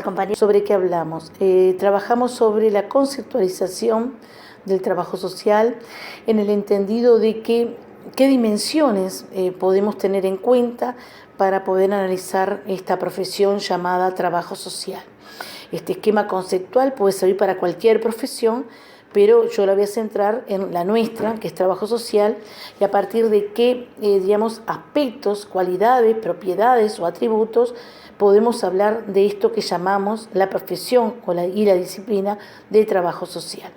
tal, compañero? ¿Sobre qué hablamos? Trabajamos sobre la conceptualización del trabajo social en el entendido de que qué dimensiones podemos tener en cuenta para poder analizar esta profesión llamada trabajo social. Este esquema conceptual puede servir para cualquier profesión, pero yo la voy a centrar en la nuestra, que es trabajo social, y a partir de qué, aspectos, cualidades, propiedades o atributos podemos hablar de esto que llamamos la profesión y la disciplina de trabajo social.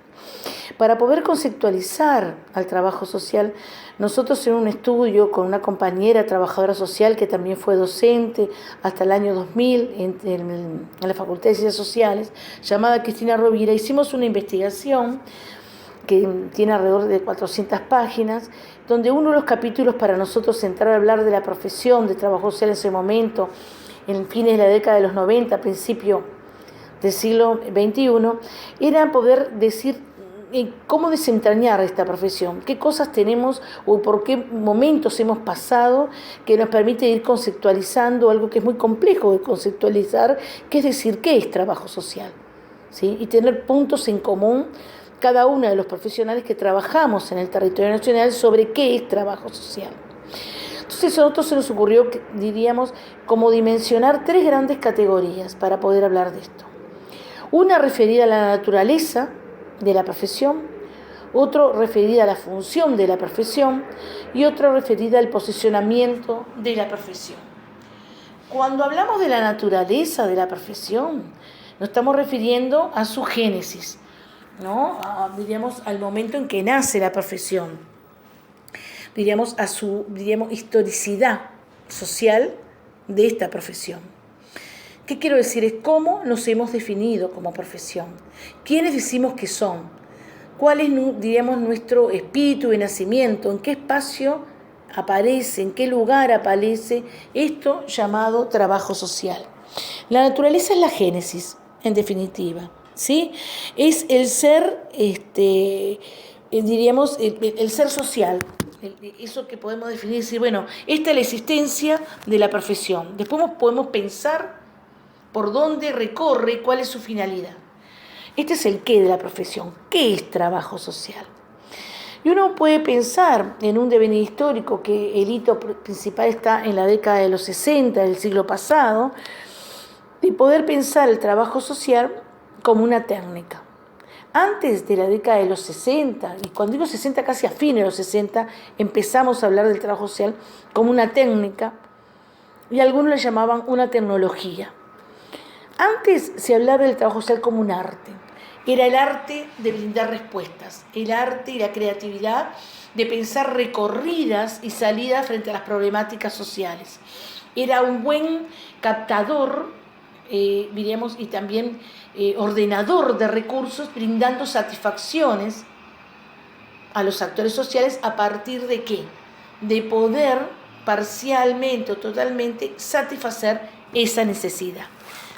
Para poder conceptualizar al trabajo social, nosotros en un estudio con una compañera trabajadora social que también fue docente hasta el año 2000 en la Facultad de Ciencias Sociales, llamada Cristina Rovira, hicimos una investigación que tiene alrededor de 400 páginas, donde uno de los capítulos para nosotros entrar a hablar de la profesión de trabajo social en ese momento, en fines de la década de los 90, principio del siglo XXI, era poder decir cómo desentrañar esta profesión, qué cosas tenemos o por qué momentos hemos pasado que nos permite ir conceptualizando algo que es muy complejo de conceptualizar, que es decir, qué es trabajo social, ¿sí? Y tener puntos en común cada uno de los profesionales que trabajamos en el territorio nacional sobre qué es trabajo social. Entonces a nosotros se nos ocurrió, diríamos, como dimensionar tres grandes categorías para poder hablar de esto. Una referida a la naturaleza de la profesión, otro referida a la función de la profesión y otro referida al posicionamiento de la profesión. Cuando hablamos de la naturaleza de la profesión, nos estamos refiriendo a su génesis, ¿no? Diríamos al momento en que nace la profesión, diríamos a su historicidad social de esta profesión. ¿Qué quiero decir? Es cómo nos hemos definido como profesión, quiénes decimos que son, cuál es, nuestro espíritu de nacimiento, en qué espacio aparece, en qué lugar aparece esto llamado trabajo social. La naturaleza es la génesis, en definitiva, ¿sí? Es el ser, el ser social. Eso que podemos definir, decir, bueno, esta es la existencia de la profesión. Después podemos pensar por dónde recorre, cuál es su finalidad. Este es el qué de la profesión. ¿Qué es trabajo social? Y uno puede pensar en un devenir histórico que el hito principal está en la década de los 60 del siglo pasado, de poder pensar el trabajo social como una técnica. Antes de la década de los 60, y cuando digo 60, casi a fines de los 60, empezamos a hablar del trabajo social como una técnica, y algunos le llamaban una tecnología. Antes se hablaba del trabajo social como un arte. Era el arte de brindar respuestas, el arte y la creatividad de pensar recorridas y salidas frente a las problemáticas sociales. Era un buen captador, y también ordenador de recursos, brindando satisfacciones a los actores sociales a partir de ¿qué? De poder parcialmente o totalmente satisfacer esa necesidad.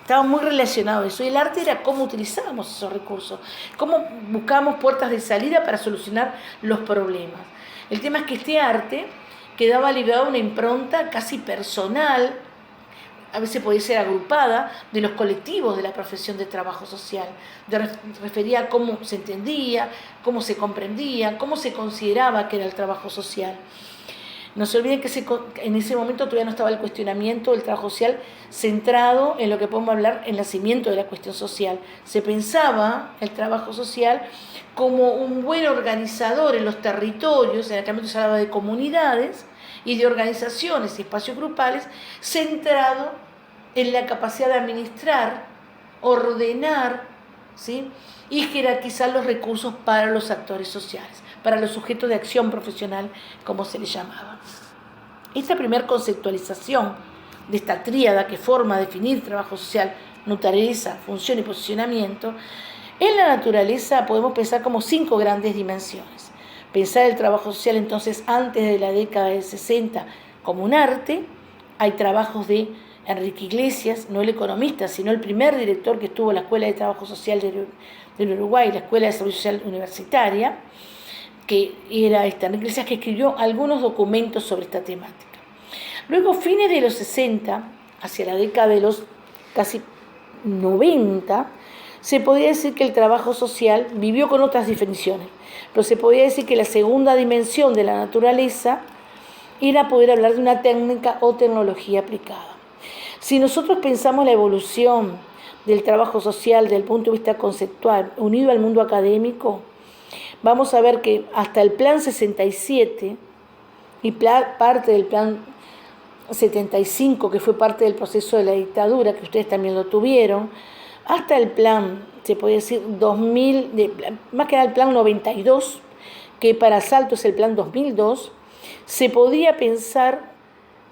Estaba muy relacionado a eso. Y el arte era cómo utilizábamos esos recursos, cómo buscábamos puertas de salida para solucionar los problemas. El tema es que este arte quedaba ligado a una impronta casi personal, a veces podía ser agrupada, de los colectivos de la profesión de trabajo social. Refería a cómo se entendía, cómo se comprendía, cómo se consideraba que era el trabajo social. No se olviden que en ese momento todavía no estaba el cuestionamiento del trabajo social centrado en lo que podemos hablar, el nacimiento de la cuestión social. Se pensaba el trabajo social como un buen organizador en los territorios, en aquel momento se hablaba de comunidades y de organizaciones y espacios grupales, centrado en la capacidad de administrar, ordenar, ¿sí? Y jerarquizar los recursos para los actores sociales, para los sujetos de acción profesional, como se les llamaba. Esta primera conceptualización de esta tríada que forma definir trabajo social, naturaleza, función y posicionamiento, en la naturaleza podemos pensar como 5 grandes dimensiones. Pensar el trabajo social entonces antes de la década del 60 como un arte. Hay trabajos de Enrique Iglesias, no el economista, sino el primer director que estuvo en la Escuela de Trabajo Social del Uruguay, la Escuela de Desarrollo Social Universitaria, que era Enrique Iglesias, que escribió algunos documentos sobre esta temática. Luego, fines de los 60, hacia la década de los casi 90, se podía decir que el trabajo social vivió con otras definiciones, pero se podía decir que la segunda dimensión de la naturaleza era poder hablar de una técnica o tecnología aplicada. Si nosotros pensamos la evolución del trabajo social desde el punto de vista conceptual unido al mundo académico, vamos a ver que hasta el plan 67 y parte del plan 75, que fue parte del proceso de la dictadura, que ustedes también lo tuvieron, hasta el plan, se puede decir, 2000, más que nada el plan 92, que para Salto es el plan 2002, se podía pensar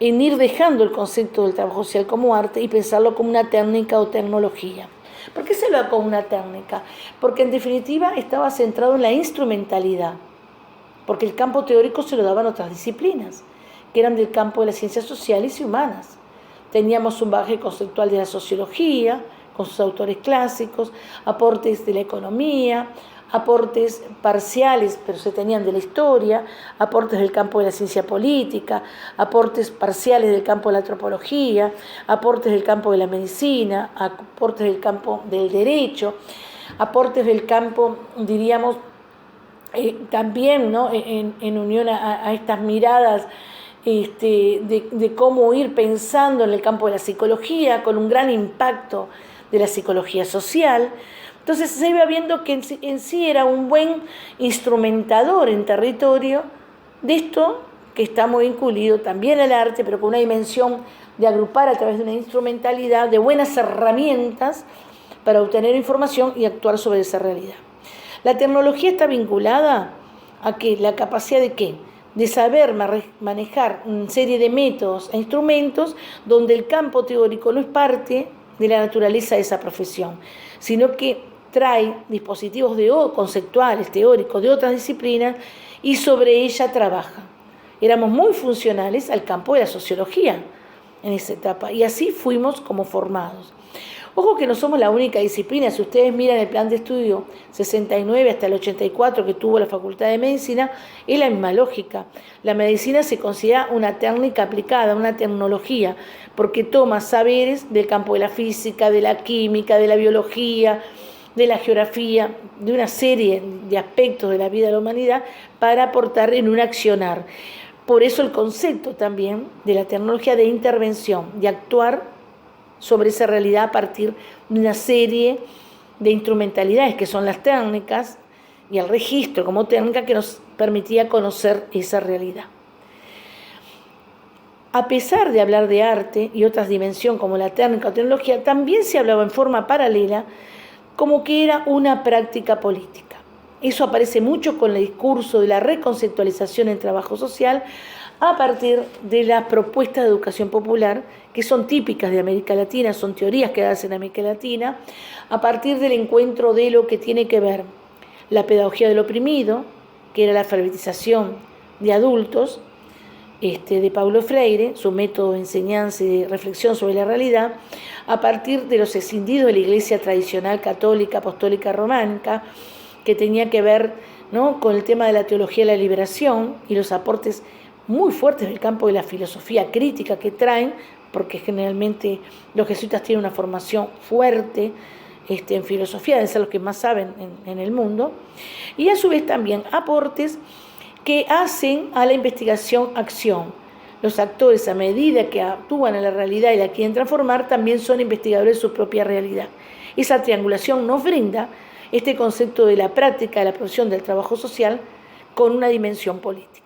en ir dejando el concepto del trabajo social como arte y pensarlo como una técnica o tecnología. ¿Por qué se lo da como una técnica? Porque en definitiva estaba centrado en la instrumentalidad, porque el campo teórico se lo daban otras disciplinas, que eran del campo de las ciencias sociales y humanas. Teníamos un bagaje conceptual de la sociología, con sus autores clásicos, aportes de la economía, aportes parciales, pero se tenían de la historia, aportes del campo de la ciencia política, aportes parciales del campo de la antropología, aportes del campo de la medicina, aportes del campo del derecho, aportes del campo, diríamos, también, ¿no?, en unión a estas miradas de cómo ir pensando en el campo de la psicología, con un gran impacto de la psicología social. Entonces se iba viendo que en sí era un buen instrumentador en territorio de esto que está muy incluido también al arte, pero con una dimensión de agrupar a través de una instrumentalidad, de buenas herramientas para obtener información y actuar sobre esa realidad. La tecnología está vinculada a que la capacidad de ¿qué? De saber manejar una serie de métodos e instrumentos donde el campo teórico no es parte de la naturaleza de esa profesión, sino que trae dispositivos conceptuales, teóricos, de otras disciplinas y sobre ella trabaja. Éramos muy funcionales al campo de la sociología en esa etapa y así fuimos como formados. Ojo que no somos la única disciplina. Si ustedes miran el plan de estudio 69 hasta el 84 que tuvo la Facultad de Medicina, es la misma lógica. La medicina se considera una técnica aplicada, una tecnología, porque toma saberes del campo de la física, de la química, de la biología, de la geografía, de una serie de aspectos de la vida de la humanidad para aportar en un accionar. Por eso el concepto también de la tecnología de intervención, de actuar sobre esa realidad a partir de una serie de instrumentalidades que son las técnicas y el registro como técnica que nos permitía conocer esa realidad. A pesar de hablar de arte y otras dimensiones como la técnica o tecnología, también se hablaba en forma paralela como que era una práctica política. Eso aparece mucho con el discurso de la reconceptualización en trabajo social a partir de las propuestas de educación popular que son típicas de América Latina, son teorías que hacen en América Latina, a partir del encuentro de lo que tiene que ver la pedagogía del oprimido, que era la alfabetización de adultos, de Paulo Freire, su método de enseñanza y de reflexión sobre la realidad, a partir de los escindidos de la iglesia tradicional católica, apostólica, románica, que tenía que ver, ¿no?, con el tema de la teología de la liberación y los aportes muy fuertes del campo de la filosofía crítica que traen, porque generalmente los jesuitas tienen una formación fuerte en filosofía, deben ser los que más saben en el mundo, y a su vez también aportes que hacen a la investigación-acción. Los actores, a medida que actúan en la realidad y la quieren transformar, también son investigadores de su propia realidad. Esa triangulación nos brinda este concepto de la práctica de la profesión del trabajo social con una dimensión política.